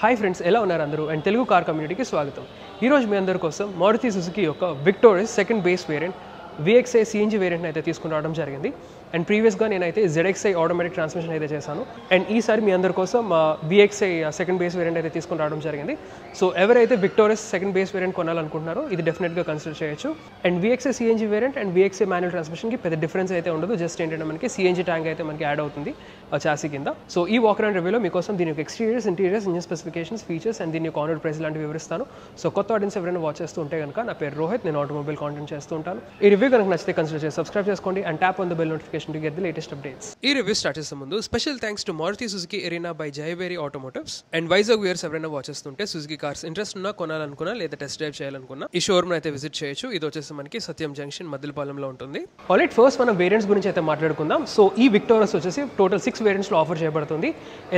Hi friends, ఎలా ఉన్నారు అందరూ? అండ్ తెలుగు కార్ కమ్యూనిటీకి స్వాగతం. ఈరోజు మీ అందరి కోసం మారుతి సుజుకి యొక్క Victoris second base variant VXi CNG వేరియంట్ని అయితే తీసుకుని రావడం జరిగింది. అండ్ ప్రీవియస్గా నేనైతే ZXi ఆటోమేటిక్ ట్రాన్స్మిషన్ అయితే చేశాను. అండ్ ఈసారి మీ అందరి కోసం VXi సెకండ్ బేస్ వేరియంట్ అయితే తీసుకుని రావడం జరిగింది. సో ఎవరైతే విక్టోరియస్ సెకండ్ బేస్ వేరియంట్ కొనాలనుకుంటున్నారో ఇది డెఫినెట్గా కన్సిడర్ చేయొచ్చు. And VXi CNG variant and VXi manual ట్రాన్స్మిషన్కి పెద్ద డిఫరెన్స్ అయితే ఉండదు. జస్ట్ ఏంటంటే మనకి సిఎన్జీ ట్యాంక్ అయితే మనకి యాడ్ అవుతుంది చాసీ కింద. సో ఈ వాక్ అరౌండ్ రివ్యూలో మీకోసం దీని యొక్క exteriors, interiors, engine specifications, features and దీని యొక్క ఆనర్ ప్రైస్ లాంటివి వివరిస్తాను. సో కొత్త ఆడియన్స్ ఎవరైనా వాచ్ చేస్తూ ఉంటే కనుక నా పేరు రోహిత్, నేను ఆటోమొబైల్ కాంటెంట్ చేస్తూ ఉంటాను. ఈ రివ్యూ కనుక నచ్చితే కన్సిడర్ చేసి సబ్స్క్రైబ్ చేసుకోండి and tap on the bell notification to get the latest updates. ఈ రివ్యూ స్టార్ట్ చేసే ముందు special thanks to Maruti Suzuki Arena by Jayaberi Automotives and Vizag viewers ఎవరైనా వాచ్ చేస్తుంటే సుజుకి కార్స్ ఇంట్రెస్ట్ ఉన్నా, కొనాలనుకున్నా లేదా టెస్ట్ డ్రైవ్ చేయాలనుకున్నా ఈ షోరూమ్ అయితే విజిట్ చేయొచ్చు. ఇది వచ్చేసి మనకి సత్యం జంక్షన్ మద్దిలపాలెంలో ఉంటుంది. ఆల్రెడీ ఫస్ట్ మనం వేరియంట్స్ గురించి అయితే మాట్లాడుకుందాం. సో ఈ విక్టోరియస్ వచ్చేసి టోటల్ 6 వేరియంట్స్ లో ఆఫర్ చేయబడుతుంది.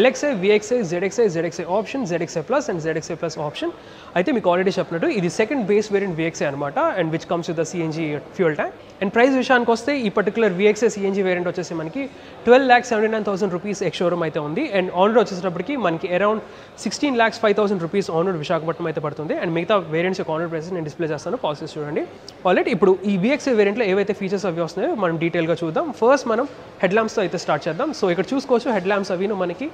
LXi, VXi, ZXi, ZXi option, ZXi plus and ZXi plus option. అయితే మీకు ఆల్రెడీ చెప్పినట్టు ఇది సెకండ్ బేస్ వేరియంట్ VXi అనమాట. And which comes with the CNG fuel tank. And price విషయానికి వస్తే ఈ పర్టికులర్ VXi CNG వేరియంట్ వచ్చేసి మనకి 12,79,000 రూపీస్ ఎక్స్ షోరూమ్ అయితే ఉంది. అండ్ ఆనర్ వచ్చేటప్పటికి మనకి అరౌండ్ 16,05,000 రూపీస్ ఆనర్ విశాఖపట్నం అయితే పడుతుంది. అండ్ మిగతా వేరియంట్స్ యొక్క ఆనర్ ప్రైస్ నేను డిస్ప్లే చేస్తాను, పాలసీస్ చూడండి. ఆల్రెడీ ఇప్పుడు ఈ VXi వేరియంట్లో ఏవైతే ఫీచర్స్ అవి వస్తున్నాయో మనం డీటెయిల్గా చూద్దాం. ఫస్ట్ మనం హెడ్ ల్యాంప్స్తో అయితే స్టార్ట్ చేద్దాం. సో ఇక్కడ చూసుకోవచ్చు హెడ్ ల్యాంప్స్ అవి మనకి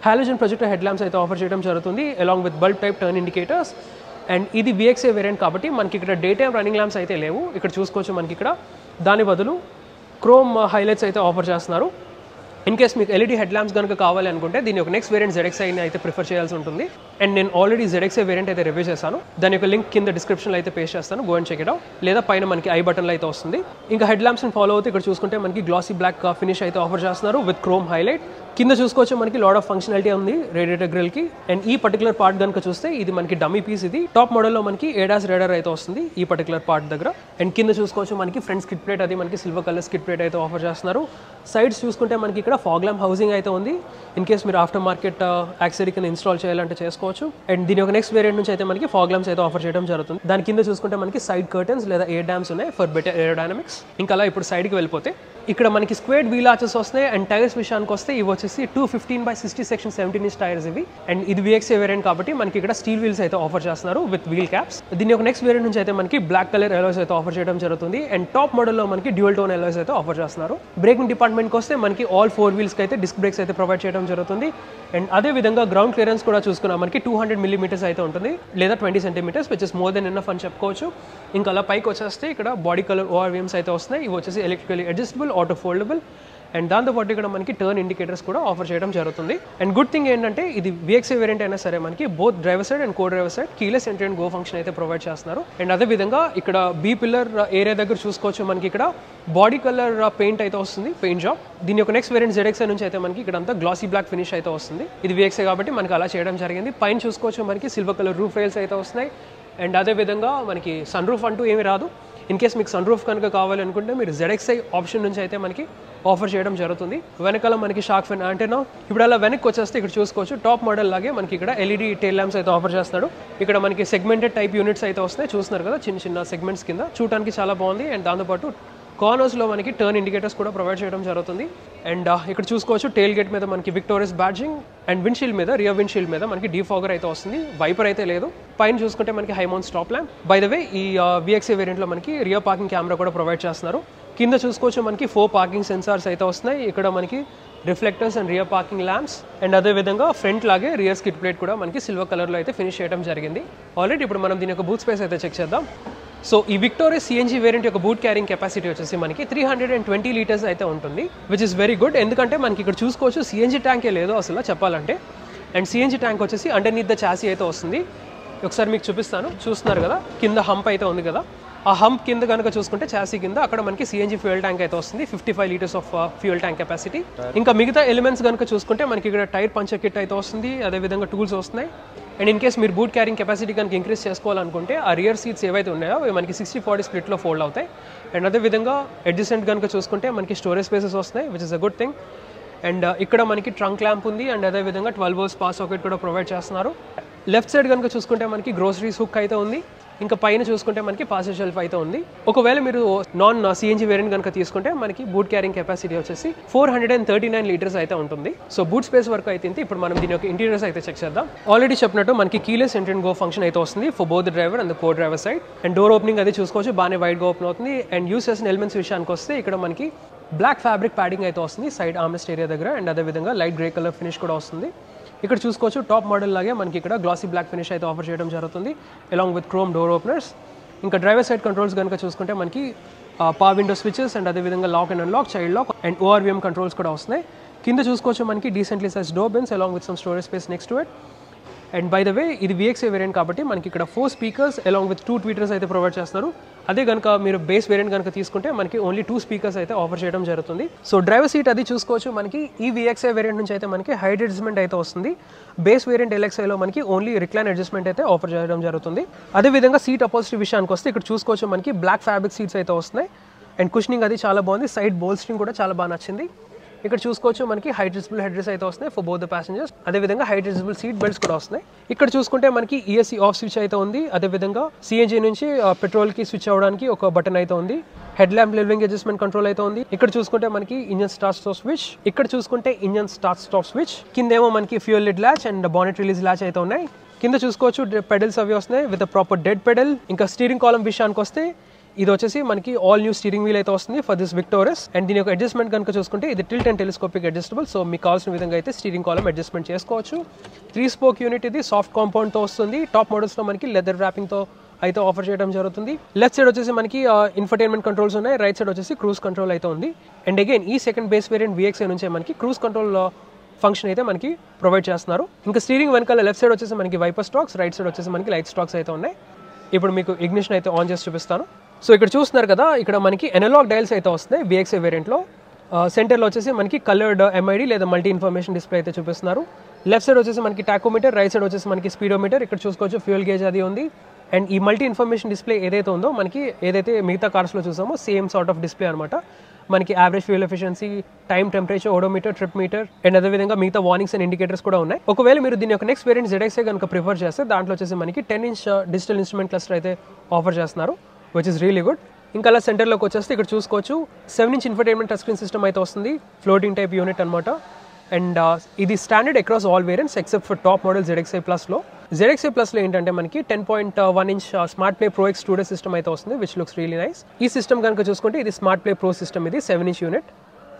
హాలోజన్ ప్రొజెక్టర్ హెడ్ ల్యాంప్స్ అయితే ఆఫర్ చేయడం జరుగుతుంది along with bulb type turn indicators. And ఇది VXi వేరియంట్ కాబట్టి మనకి ఇక్కడ డే టైమ్ రన్నింగ్ ల్యాంప్స్ అయితే లేవు. ఇక్కడ చూసుకోవచ్చు మనకి ఇక్కడ దాని బదులు క్రోమ్ హైలైట్స్ అయితే ఆఫర్ చేస్తున్నారు. ఇన్ కేస్ మీకు LED హెడ్ ల్యాంప్స్ కనుక కావాలి అనుకుంటే దీని యొక్క నెక్స్ట్ వేరియంట్ ZXi అయితే ప్రిఫర్ చేయాల్సి ఉంటుంది. అండ్ నేను ఆల్రెడీ ZXi వేరియంట్ అయితే రివ్యూ చేశాను. దాని యొక్క లింక్ కింద డిస్క్రిప్షన్లో అయితే పేస్ట్ చేస్తాను, go and check it out. లేదా పైన మనకి ఐ బటన్లో అయితే వస్తుంది. ఇంకా హెడ్ ల్యాంప్స్ని ఫాలో అవుతూ ఇక్కడ చూసుకుంటే మనకి గ్లాసీ బ్లాక్ ఫినిష్ అయితే ఆఫర్ చేస్తున్నారు విత్ క్రోమ్ హైలైట్. కింద చూసుకోవచ్చు మనకి లాట్ ఆఫ్ ఫంక్షనాలిటీ ఉంది రేడియేటర్ గ్రిల్ కి. అండ్ ఈ పర్టికులర్ పార్ట్ కనుక చూస్తే ఇది మనకి డమ్మీ పీస్. ఇది టాప్ మోడల్లో మనకి ADAS రేడర్ అయితే వస్తుంది ఈ పర్టికులర్ పార్ట్ దగ్గర. అండ్ కింద చూసుకోవచ్చు మనకి ఫ్రంట్ స్కిడ్ ప్లేట్, అది మనకి సిల్వర్ కలర్ స్కిడ్ ప్లేట్ అయితే ఆఫర్ చేస్తున్నారు. సైడ్స్ చూసుకుంటే మనకి ఇక్కడ ఫాగ్ ల్యాంప్ హౌసింగ్ అయితే ఉంది. ఇన్ కేస్ మీరు ఆఫ్టర్ మార్కెట్ యాక్సెసరీ కింద ఇన్స్టాల్ చేయాలంటే చేసుకోవచ్చు. అండ్ దీని యొక్క నెక్స్ట్ వేరియంట్ నుంచి అయితే మనకి ఫాగ్ ల్యాంప్స్ అయితే ఆఫర్ చేయడం జరుగుతుంది. దాని కింద చూసుకుంటే మనకి సైడ్ కర్టన్స్ లేదా ఎయిర్ డ్యామ్స్ ఉన్నాయి ఫర్ బెటర్ ఏరోడైనమిక్స్. ఇంకా అలా ఇప్పుడు సైడ్కి వెళ్ళిపోతే ఇక్కడ మనకి స్క్వేర్డ్ వీల్ ఆర్చెస్ వస్తాయి. అండ్ టైర్స్ విషయానికి వస్తే ఇవి వచ్చేసి 215/60 సెక్షన్ 17" టైర్స్ ఇవి. అండ్ ఇది VXi వేరియంట్ కాబట్టి మనకి ఇక్కడ స్టీల్ వీల్స్ అయితే ఆఫర్ చేస్తున్నారు విత్ వీల్ క్యాప్స్. దీని యొక్క నెక్స్ట్ వేరియంట్ నుంచి అయితే మనకి బ్లాక్ కలర్ ఎలాయ్స్ అయితే ఆఫర్ చేయడం జరుగుతుంది. అండ్ టాప్ మోడల్లో మనకి డ్యూయల్ టోన్ ఎలాయ్స్ అయితే ఆఫర్ చేస్తున్నారు. బ్రేకింగ్ డిపార్ట్మెంట్కి వస్తే మనకి ఆల్ 4 వీల్స్కి అయితే డిస్క్ బ్రేక్స్ అయితే ప్రొవైడ్ చేయడం జరుగుతుంది. అండ్ అదే విధంగా గ్రౌండ్ క్లియరెన్స్ కూడా చూసుకున్నాం మనకి 200 mm అయితే ఉంటుంది లేదా 20 cm, which is more than enough అని చెప్పుకోవచ్చు. ఇంకా అలా పైకి వచ్చేస్తే ఇక్కడ బాడీ కలర్ ORVMs అయితే వస్తున్నాయి. ఇవి వచ్చేసి electrically adjustable, auto foldable. And దాంతోపాటు ఇక్కడ మనకి టర్న్ ఇండికేటర్స్ కూడా ఆఫర్ చేయడం జరుగుతుంది. అండ్ గుడ్ థింగ్ ఏంటంటే ఇది VXi వేరియంట్ అయినా సరే మనకి both driver side and co driver side keyless entry and go function అయితే ప్రొవైడ్ చేస్తున్నారు. అండ్ అదే విధంగా ఇక్కడ B పిల్లర్ ఏరియా దగ్గర చూసుకోవచ్చు మనకి ఇక్కడ బాడీ కలర్ పెయింట్ అయితే వస్తుంది, పెయింట్ జాబ్. దీని యొక్క నెక్స్ట్ వేరియంట్ ZXi నుంచి అయితే మనకి ఇక్కడ అంతా గ్లాసీ బ్లాక్ ఫినిష్ అయితే వస్తుంది. ఇది VXi కాబట్టి మనకి అలా చేయడం జరిగింది. పైన చూసుకోవచ్చు మనకి సిల్వర్ కలర్ రూఫ్ రైల్స్ అయితే వస్తున్నాయి. అండ్ అదే విధంగా మనకి సన్ రూఫ్ అంటూ ఏమీ రాదు. ఇన్ కేస్ మీకు సన్ రూఫ్ కనుక కావాలనుకుంటే మీరు ZXi ఆప్షన్ నుంచి అయితే మనకి ఆఫర్ చేయడం జరుగుతుంది. వెనకాల మనకి షార్క్ ఫిన్ యాంటెన్నా. ఇప్పుడు అలా వెనక్కి వచ్చేస్తే ఇక్కడ చూసుకోవచ్చు టాప్ మోడల్ లాగే మనకి ఇక్కడ LED టైల్ ల్యాంప్స్ అయితే ఆఫర్ చేస్తాడు. ఇక్కడ మనకి సెగ్మెంటెడ్ టైప్ యూనిట్స్ అయితే వస్తాయి, చూస్తున్నారు కదా, చిన్న చిన్న సెగ్మెంట్స్ కింద. చూడడానికి చాలా బాగుంది. అండ్ దాంతోపాటు కార్నర్స్లో మనకి టర్న్ ఇండికేటర్స్ కూడా ప్రొవైడ్ చేయడం జరుగుతుంది. అండ్ ఇక్కడ చూసుకోవచ్చు టైల్ గేట్ మీద మనకి విక్టోరియస్ బ్యాడ్జింగ్. అండ్ విండ్షీల్డ్ మీద, రియర్ విండ్షీల్డ్ మీద మనకి డీఫాగర్ అయితే వస్తుంది, వైపర్ అయితే లేదు. పైన చూసుకుంటే మనకి high mount stop lamp. By the way ఈ VXi వేరియంట్లో మనకి రియర్ పార్కింగ్ కెమెరా కూడా ప్రొవైడ్ చేస్తున్నారు. కింద చూసుకోవచ్చు మనకి 4 పార్కింగ్ సెన్సార్స్ అయితే వస్తున్నాయి. ఇక్కడ మనకి reflectors and rear parking lamps. And అదే విధంగా ఫ్రంట్ లాగే రియర్ స్కిడ్ ప్లేట్ కూడా మనకి సిల్వర్ కలర్లో అయితే ఫినిష్ చేయడం జరిగింది. ఆల్రెడీ ఇప్పుడు మనం దీని యొక్క బూట్ స్పేస్ అయితే చెక్ చేద్దాం. సో ఈ విక్టోరియస్ CNG వేరియంట్ యొక్క బూట్ క్యారింగ్ కెపాసిటీ వచ్చేసి మనకి 320 లీటర్స్ అయితే ఉంటుంది, విచ్ ఇస్ వెరీ గుడ్. ఎందుకంటే మనకి ఇక్కడ చూసుకోవచ్చు CNG ట్యాంకే లేదు అసలు చెప్పాలంటే. అండ్ CNG ట్యాంక్ వచ్చేసి అండర్నీత్ ద చాసీ అయితే వస్తుంది. ఒకసారి మీకు చూపిస్తాను, చూస్తున్నారు కదా కింద హంప్ అయితే ఉంది కదా. ఆ హంప్ కింద కనుక చూసుకుంటే చాసీ కింద అక్కడ మనకి CNG ఫ్యూయల్ ట్యాంక్ అయితే వస్తుంది, 55 litres of fuel tank capacity. ఇంకా మిగతా ఎలిమెంట్స్ కనుక చూసుకుంటే మనకి ఇక్కడ టైర్ పంచర్ కిట్ అయితే వస్తుంది, అదేవిధంగా టూల్స్ వస్తున్నాయి. అండ్ ఇన్ కేస్ మీరు బూట్ క్యారింగ్ కెపాసిటీ కనుక ఇంక్రీస్ చేసుకోవాలనుకుంటే ఆ రియర్ సీట్స్ ఏవైతే ఉన్నాయో అవి మనకి 60-40 స్ప్లిట్లో ఫోల్డ్ అవుతాయి. అండ్ అదేవిధంగా అడ్జసెంట్ కనుక చూసుకుంటే మనకి స్టోరేజ్ స్పేసెస్ వస్తున్నాయి, which is a good thing. And ఇక్కడ మనకి ట్రంక్ ల్యాంప్ ఉంది. అండ్ అదేవిధంగా 12 volts పాస్ సాకెట్ కూడా ప్రొవైడ్ చేస్తున్నారు. లెఫ్ట్ సైడ్ కనుక చూసుకుంటే మనకి గ్రోసరీస్ హుక్ అయితే ఉంది. ఇంకా పైన చూసుకుంటే మనకి పాసెంజర్ షెల్ఫ్ అయితే ఉంది. ఒకవేళ మీరు నాన్ సిఎన్జీ వేరియంట్ కనుక తీసుకుంటే మనకి బూట్ క్యారింగ్ కెపాసిటీ వచ్చేసి 439 లీటర్స్ అయితే ఉంటుంది. సో బూట్ స్పేస్ వరకు అయితే ఇప్పుడు మనం దీని యొక్క ఇంటీరియర్స్ అయితే చెక్ చేద్దాం. ఆల్రెడీ చెప్పినట్టు మనకి keyless entry and go function అయితే వస్తుంది for both the driver and the co driver side. And door opening అది చూసుకోవచ్చు, బాగానే వైడ్ గా ఓపెన్ అవుతుంది. అండ్ యూస్ చేసిన ఎలిమెంట్స్ విషయానికి వస్తే ఇక్కడ మనకి బ్లాక్ ఫ్యాబ్రిక్ ప్యాడింగ్ అయితే వస్తుంది సైడ్ ఆర్మ్రెస్ట్ ఏరియా దగ్గర. అండ్ అదేవిధంగా లైట్ గ్రే కలర్ ఫినిష్ కూడా వస్తుంది. ఇక్కడ చూసుకోవచ్చు టాప్ మోడల్ లాగే మనకి ఇక్కడ గ్లాసీ బ్లాక్ ఫినిష్ అయితే ఆఫర్ చేయడం జరుగుతుంది along with chrome door openers. ఇంకా డ్రైవర్ సైడ్ కంట్రోల్స్ కనుక చూసుకుంటే మనకి పవర్ విండో స్విచెస్ అండ్ అదేవిధంగా lock and unlock, child lock and ORVM controls కూడా వస్తున్నాయి. కింద చూసుకోవచ్చు మనకి decently size door bins along with some storage space next to it. And by the way ఇది VXA వేరియంట్ కాబట్టి మనకి ఇక్కడ 4 స్పీకర్స్ అలాంగ్ విత్ 2 ట్వీటర్స్ అయితే ప్రొవైడ్ చేస్తారు. అదే కనుక మీరు బేస్ వేరియంట్ కనుక తీసుకుంటే మనకి ఓన్లీ 2 స్పీకర్స్ అయితే ఆఫర్ చేయడం జరుగుతుంది. సో డ్రైవర్ సీట్ అది చూసుకోవచ్చు మనకి ఈ VXA వేరియంట్ నుంచి అయితే మనకి హైట్ అడ్జస్ట్మెంట్ అయితే వస్తుంది. బేస్ వేరియంట్ LXIలో మనకి ఓన్లీ రిక్లైన్ అడ్జస్ట్మెంట్ అయితే ఆఫర్ చేయడం జరుగుతుంది. అదేవిధంగా సీట్ అపోజిట్ విషయానికి వస్తే ఇక్కడ చూసుకోవచ్చు మనకి బ్లాక్ ఫ్యాబ్రిక్ సీట్స్ అయితే వస్తున్నాయి. అండ్ కుషనింగ్ అది చాలా బాగుంది, సైడ్ బోల్స్టింగ్ కూడా చాలా బాగా నచ్చింది. ఇక్కడ చూసుకోవచ్చు మనకి హైట్ అడ్జస్టబుల్ హెడ్ రెస్ట్ అయితే వస్తున్నాయి ఫర్ బోత్ ద ప్యాసింజర్స్. అదేవిధంగా హైట్ అడ్జస్టబుల్ సీట్ బెల్ట్స్ కూడా వస్తున్నాయి. ఇక్కడ చూసుకుంటే మనకి ESC ఆఫ్ స్విచ్ అయితే ఉంది. అదేవిధంగా CNG నుంచి పెట్రోల్ కి స్విచ్ అవ్వడానికి ఒక బటన్ అయితే ఉంది. Head lamp levelling adjustment control అయితే ఉంది. ఇక్కడ చూసుకుంటే మనకి ఇంజన్ స్టార్ట్ స్టాప్ స్విచ్, ఇక్కడ చూసుకుంటే ఇంజన్ స్టార్ట్ స్టాప్ స్విచ్, కిందేమో మనకి fuel lid latch and bonnet release latch అయితే ఉన్నాయి. కింద చూసుకోవచ్చు పెడల్స్ అవి వస్తున్నాయి విత్ ప్రాపర్ డెడ్ పెడల్. ఇంకా స్టీరింగ్ కాలమ్ విషయానికి వస్తే ఇది వచ్చేసి మనకి ఆల్ న్యూ స్టీరింగ్ వీల్ అయితే వస్తుంది ఫర్ దిస్ విక్టోరస్. అండ్ దీని యొక్క అడ్జస్ట్మెంట్ కనుక చూసుకుంటే ఇది tilt and telescopic adjustable. So మీకు కావాల్సిన విధంగా అయితే స్టీరింగ్ కాలమ్ అడ్జస్ట్మెంట్ చేసుకోవచ్చు. 3 స్పోక్ యూనిట్ ఇది సాఫ్ట్ కాంపౌండ్ తో వస్తుంది. టాప్ మోడల్స్ లో మనకి లెదర్ ర్యాపింగ్ తో అయితే ఆఫర్ చేయడం జరుగుతుంది. లెఫ్ట్ సైడ్ వచ్చేసి మనకి ఇన్ఫర్టైన్మెంట్ కంట్రోల్స్ ఉన్నాయి, రైట్ సైడ్ వచ్చేసి క్రూజ్ కంట్రోల్ అయితే ఉంది. అండ్ అగైన్ ఈ సెకండ్ బేస్ వేరియంట్ VXA నుంచే మనకి క్రూజ్ కంట్రోల్ ఫంక్షన్ అయితే మనకి ప్రొవైడ్ చేస్తున్నారు. ఇంకా స్టీరింగ్ వెనకాల లెఫ్ట్ సైడ్ వచ్చేసి మనకి వైపర్ స్టాక్స్, రైట్ సైడ్ వచ్చేసి మనకి లైట్ స్టాక్స్ అయితే ఉన్నాయి. ఇప్పుడు మీకు ఇగ్నిషన్ అయితే ఆన్ చేసి చూపిస్తాను. సో ఇక్కడ చూస్తున్నారు కదా, ఇక్కడ మనకి అనలాగ్ డయల్స్ అయితే వస్తున్నాయి VXA వేరియంట్లో. సెంటర్లో వచ్చేసి మనకి కలర్డ్ MID లేదా మల్టీ ఇన్ఫర్మేషన్ డిస్ప్లే అయితే చూపిస్తున్నారు. లెఫ్ట్ సైడ్ వచ్చేసి మనకి టాకోమీటర్, రైట్ సైడ్ వచ్చేసి మనకి స్పీడోమీటర్. ఇక్కడ చూసుకోవచ్చు ఫ్యూయల్ గేజ్ అది ఉంది. అండ్ ఈ మల్టీ ఇన్ఫర్మేషన్ డిస్ప్లే ఏదైతే ఉందో మనకి ఏదైతే మిగతా కార్స్లో చూసామో సేమ్ సార్ట్ ఆఫ్ డిస్ప్లే అనమాట. మనకి average fuel efficiency, time, temperature, odometer, trip meter and అదేవిధంగా మిగతా వార్నింగ్స్ అండ్ ఇండికేటర్స్ కూడా ఉన్నాయి. ఒకవేళ మీరు దీని యొక్క నెక్స్ట్ వేరియంట్ ZXA కనుక ప్రిఫర్ చేస్తే దాంట్లో వచ్చేసి మనకి 10-inch డిజిటల్ ఇన్స్ట్రుమెంట్ క్లస్టర్ అయితే ఆఫర్ చేస్తున్నారు, విచ్ ఇస్ రియలీ గుడ్. ఇంకా అలా సెంటర్లోకి వచ్చేస్తే ఇక్కడ చూసుకోవచ్చు 7-inch infotainment touch screen system అయితే వస్తుంది, ఫ్లోటింగ్ టైప్ యూనిట్ అనమాట. అండ్ ఇది standard across all variants except for top model ZXA ప్లస్లో. ZXA ప్లస్లో ఏంటంటే మనకి 10.1-inch smart play Pro X 2D system అయితే వస్తుంది, విచ్ లుక్స్ రియలీ నైస్. ఈ సిస్టమ్ కనుక చూసుకుంటే ఇది స్మార్ట్ ప్లే Pro సిస్టమ్, ఇది 7-inch యూనిట్.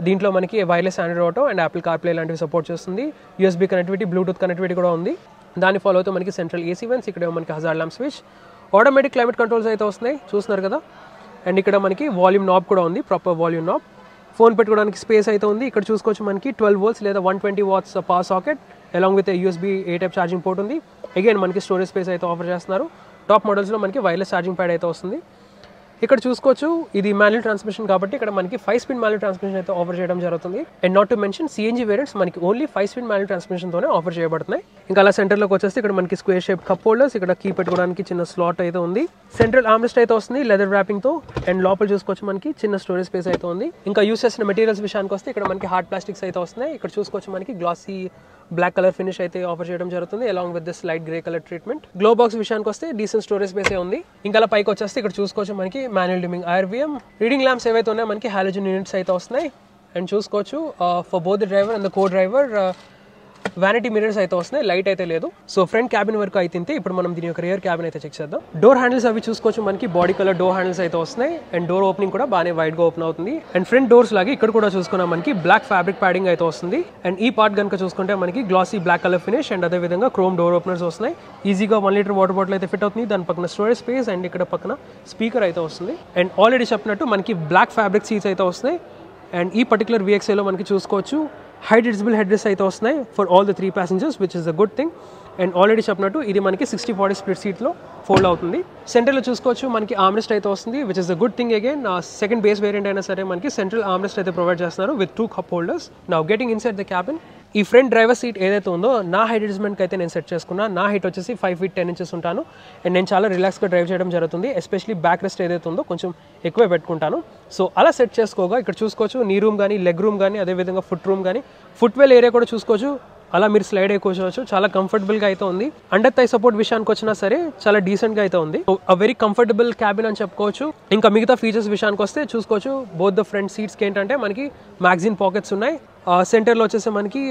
దీంట్లో మనకి wireless Android auto and Apple CarPlay లాంటివి సపోర్ట్ చేస్తుంది. USB కనెక్టివిటీ, బ్లూటూత్ కనెక్టివిటీ కూడా ఉంది. దాన్ని ఫాలో అవుతూ మనకి సెంట్రల్ AC వెంట్స్, ఇక్కడ మనకి hazard lamp switch, automatic climate controls అయితే వస్తున్నాయి, చూస్తున్నారు కదా. అండ్ ఇక్కడ మనకి వాల్యూమ్ నాబ్ కూడా ఉంది, ప్రాపర్ వాల్యూమ్ నాబ్. ఫోన్ పెట్టుకోవడానికి స్పేస్ అయితే ఉంది. ఇక్కడ చూసుకోవచ్చు మనకి 12 volts లేదా 120 watts power socket along with USB A type charging port ఉంది. అగైన్ మనకి స్టోరేజ్ స్పేస్ అయితే ఆఫర్ చేస్తున్నారు. టాప్ మోడల్స్లో మనకి వైర్లెస్ ఛార్జింగ్ ప్యాడ్ అయితే వస్తుంది. ఇక్కడ చూసుకోవచ్చు ఇది మాన్యువల్ ట్రాన్స్మిషన్ కాబట్టి ఇక్కడ మనకి 5-speed మాన్యువల్ ట్రాన్స్మిషన్ అయితే ఆఫర్ చేయడం జరుగుతుంది. And not to mention CNG variants మనకి ఓన్లీ 5-speed మాన్యువల్ ట్రాన్స్మిషన్ తోనే ఆఫర్ చేయబడుతున్నాయి. ఇంకా అలా సెంటర్లోకి వచ్చేస్తే ఇక్కడ మనకి స్క్వేర్ షేప్ కప్ హోల్డర్స్, ఇక్కడ కీ పెట్టుకోవడానికి చిన్న స్లాట్ అయితే ఉంది. సెంట్రల్ ఆర్మ్రెస్ట్ అయితే వస్తుంది లెదర్ ర్యాపింగ్ తో. అండ్ లోపల చూసుకోవచ్చు మనకి చిన్న స్టోరేజ్ స్పేస్ అయితే ఉంది. ఇంకా యూస్ చేసిన మెటీరియల్స్ విషయానికి వస్తే ఇక్కడ మనకి హార్డ్ ప్లాస్టిక్స్ అయితే వస్తున్నాయి. ఇక్కడ చూసుకోవచ్చు మనకి గ్లాసీ బ్లాక్ కలర్ ఫినిష్ అయితే ఆఫర్ చేయడం జరుగుతుంది along with this light grey colour treatment. Glow box విషయానికి వస్తే డీసెంట్ స్టోరేజ్ స్పేస్ ఉంది. ఇంకా అలా పైకి వచ్చేస్తే ఇక్కడ చూసుకోవచ్చు మనకి manual dimming IRVM, reading lamps ఏవైతే ఉన్నాయో మనకి హాలోజన్ యూనిట్స్ అయితే వస్తున్నాయి. అండ్ చూసుకోవచ్చు for both the driver and the co driver vanity mirrors అయితే వస్తున్నాయి, లైట్ అయితే లేదు. సో ఫ్రంట్ క్యాబిన్ వరకు అయితే ఇప్పుడు మనం దీని యొక్క రియర్ క్యాబిన్ అయితే చెక్ చేద్దాం. డోర్ హ్యాండిల్స్ అవి చూసుకోవచ్చు మనకి బాడీ కలర్ డోర్ హ్యాండిల్స్ అయితే వస్తున్నాయి. అండ్ డోర్ ఓపెనింగ్ కూడా బాగానే వైడ్ గా ఓపెన్ అవుతుంది. అండ్ ఫ్రంట్ డోర్స్ లాగే ఇక్కడ కూడా చూసుకున్నాం మనకి బ్లాక్ ఫ్యాబ్రిక్ ప్యాడింగ్ అయితే వస్తుంది. అండ్ ఈ పార్ట్ కనుక చూసుకుంటే మనకి glossy black colour finish and అదే విధంగా క్రోమ్ డోర్ ఓపెనర్స్ వస్తున్నాయి. ఈజీగా 1 లీటర్ వాటర్ బాటిల్ అయితే ఫిట్ అవుతుంది. దాని పక్కన స్టోరేజ్ స్పేస్ అండ్ ఇక్కడ పక్కన స్పీకర్ అయితే వస్తుంది. అండ్ ఆల్రెడీ చెప్పినట్టు మనకి బ్లాక్ ఫ్యాబ్రిక్ సీట్స్ అయితే వస్తున్నాయి. అండ్ ఈ పర్టికులర్ VXAలో మనకి చూసుకోవచ్చు హైట్ అడ్జస్టబుల్ హెడ్ రెస్ట్ అయితే వస్తున్నాయి for all the 3 passengers, which is a good thing. And already చెప్పినట్టు ఇది మనకి 60-40 స్ప్లిట్ సీట్లో ఫోల్డ్ అవుతుంది. సెంటర్లో చూసుకోవచ్చు మనకి ఆర్మ్రెస్ట్ అయితే వస్తుంది, which is a good thing. Again second base variant అయినా సరే మనకి సెంట్రల్ ఆర్మ్రెస్ట్ అయితే ప్రొవైడ్ చేస్తున్నారు with 2 cup holders. Now getting inside the cabin, ఈ ఫ్రంట్ డ్రైవర్ సీట్ ఏదైతే ఉందో నా హైట్ అడ్జస్ట్మెంట్కి అయితే నేను సెట్ చేసుకున్నా. నా హైట్ వచ్చేసి 5 feet 10 inches ఉంటాను. అండ్ నేను చాలా రిలాక్స్గా డ్రైవ్ చేయడం జరుగుతుంది. ఎస్పెషలీ బ్యాక్ రెస్ట్ ఏదైతే ఉందో కొంచెం ఎక్కువే పెట్టుకుంటాను. సో అలా సెట్ చేసుకోగా ఇక్కడ చూసుకోవచ్చు నీ రూమ్ కానీ, లెగ్ రూమ్ కానీ, అదేవిధంగా ఫుట్ రూమ్ కానీ, ఫుట్ వెల్ ఏరియా కూడా చూసుకోవచ్చు అలా మీరు స్లైడ్ అయి కూర్చోవచ్చు. చాలా కంఫర్టబుల్గా అయితే ఉంది. అండర్ థై సపోర్ట్ విషయానికి వచ్చినా సరే చాలా డీసెంట్గా అయితే ఉంది. వెరీ కంఫర్టబుల్ క్యాబిన్ అని చెప్పుకోవచ్చు. ఇంకా మిగతా ఫీచర్స్ విషయానికి వస్తే చూసుకోవచ్చు, బోత్ ద ఫ్రంట్ సీట్స్కి ఏంటంటే మనకి మ్యాగజైన్ పాకెట్స్ ఉన్నాయి. సెంటర్లో వచ్చేసి మనకి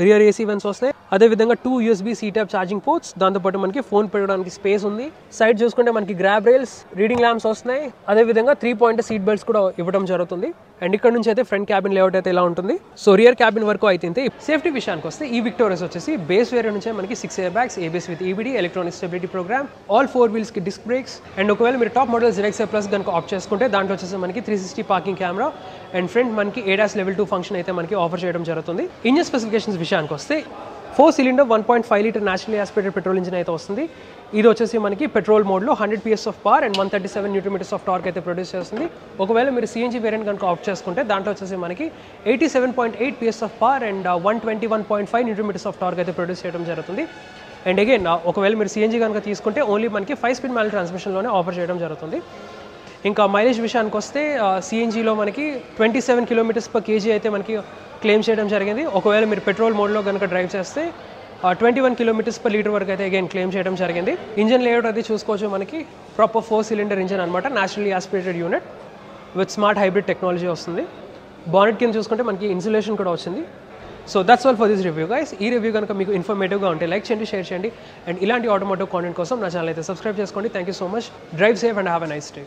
రియర్ ఏసీ వెంట్స్ వస్తాయి. అదేవిధంగా 2 USB C type charging ports, దాంతోపాటు మనకి ఫోన్ పెట్టడానికి స్పేస్ ఉంది. సైడ్ చూసుకుంటే మనకి గ్రాబ్ రైల్స్, రీడింగ్ ల్యాంప్స్ వస్తున్నాయి. అదేవిధంగా 3 పాయింట్ సీట్ బెల్ట్స్ కూడా ఇవ్వడం జరుగుతుంది. అండ్ ఇక్కడ నుంచి అయితే ఫ్రంట్ క్యాబిన్ లేఅవుట్ అయితే ఇలా ఉంటుంది. సో రియర్ క్యాబిన్ వరకు అయితే సేఫ్టీ విషయానికి వస్తే ఈ విక్టోరియస్ వచ్చేసి బేస్ వేరియంట్ నుంచి మనకి 6 air bags, ABS with EBD, electronic stability programme, all 4 wheels కి డిస్క్ బ్రేక్స్. అండ్ ఒకవేళ మీరు టాప్ మోడల్ ZXi Plus కనుక ఆప్ట్ చేసుకుంటే దాంట్లో వచ్చేసి మనకి 360 పార్కింగ్ కెమెరా అండ్ ఫ్రంట్ మనకి ADAS లెవెల్ 2 ఫంక్షన్ అయితే మనకి ఆఫర్ చేయడం జరుగుతుంది. ఇంజిన్ స్పెసిఫికేషన్స్ విషయానికి వస్తే 4 cylinder 1.5 litre naturally aspirated petrol engine అయితే వస్తుంది. ఇది వచ్చేసి మనకి పెట్రోల్ మోడ్లో 100 PS of power and 137 Nm of torque అయితే ప్రొడ్యూస్ చేస్తుంది. ఒకవేళ మీరు CNG వేరియంట్ కనుక ఆప్ట్ చేసుకుంటే దాంట్లో వచ్చేసి మనకి 87.8 PS of power and 121.5 Nm of torque అయితే ప్రొడ్యూస్ చేయడం జరుగుతుంది. అండ్ అగైన్ ఒకవేళ మీరు CNG కనుక తీసుకుంటే ఓన్లీ మనకి 5 స్పీడ్ మాన్యువల్ ట్రాన్స్మిషన్లోనే ఆఫర్ చేయడం జరుగుతుంది. ఇంకా మైలేజ్ విషయానికి వస్తే CNGలో మనకి 27 km/kg అయితే మనకి క్లెయిమ్ చేయడం జరిగింది. ఒకవేళ మీరు పెట్రోల్ మోడ్లో కనుక డ్రైవ్ చేస్తే 21 km/లీటర్ వరకు అయితే అగైన్ క్లెయిమ్ చేయడం జరిగింది. ఇంజన్ లేఅవుట్ అయితే చూసుకోవచ్చు, మనకి ప్రాపర్ 4 సిలిండర్ ఇంజన్ అనమాట, naturally aspirated unit with smart hybrid technology వస్తుంది. బానెట్ కింద చూసుకుంటే మనకి ఇన్సులేషన్ కూడా వచ్చింది. So that's all for this review guys. ఈ రివ్యూ కనుక మీకు ఇన్ఫర్మేటివ్గా ఉంటే లైక్ చేయండి, షేర్ చేయండి. అండ్ ఇలాంటి ఆటోమోటివ్ కాంటెంట్ కోసం నా ఛానల్ అయితే సబ్స్క్రైబ్ చేసుకోండి. Thank you so much. Drive safe and have a nice day.